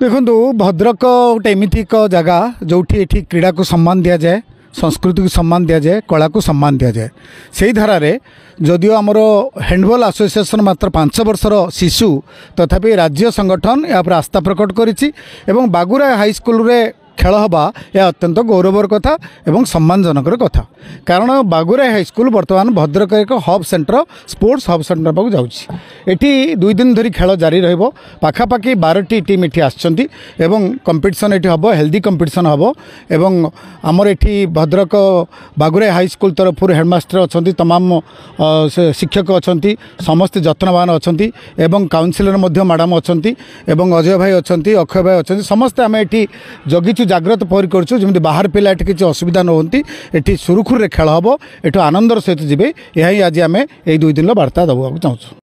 देखो भद्रक गोटे एमती एक जगह जो क्रीड़ा को सम्मान दि जाए, संस्कृति को सम्मान दि जाए, कला को सम्मान दि जाए। से धारा जदिव आमर हैंडबॉल एसोसिएशन मात्र 5 वर्षर शिशु तथापि राज्य संगठन या आस्था प्रकट करिछि एवं बागुरा हाई स्कूल रे खेल हवा यह अत्यंत गौरवर कथा एवं सम्मानजनक कथा। कारण बागुरा हाई स्कूल बर्तमान भद्रक एक hub centre, sports hub centre पाक जाऊँगी। 2 दिन धरी खेल जारी रहिबो। पाखापाखि 12टी टीम एठी आछंती एवं कंपटीशन एठी हबो, हेल्दी कंपटीशन हबो। एवं आमर एठी भद्रक बागुरा हाई स्कूल तरफ हेडमास्टर अछंती, तमाम शिक्षक अछंती, समस्त जत्नवान अछंती एवं काउंसिलर मध्य मैडम अछंती एवं अजय भाई अछंती, अक्षय भाई अछंती। समस्त आम एठी जगिछु, जाग्रत पहरी करूँ जमी बाहर पिला किसी असुविधा न होती। ये सुरुखुर खेल हम, एठू आनंदर सहित जी। यही आज आम 2 दिन वार्ता देवाक चाहूँ।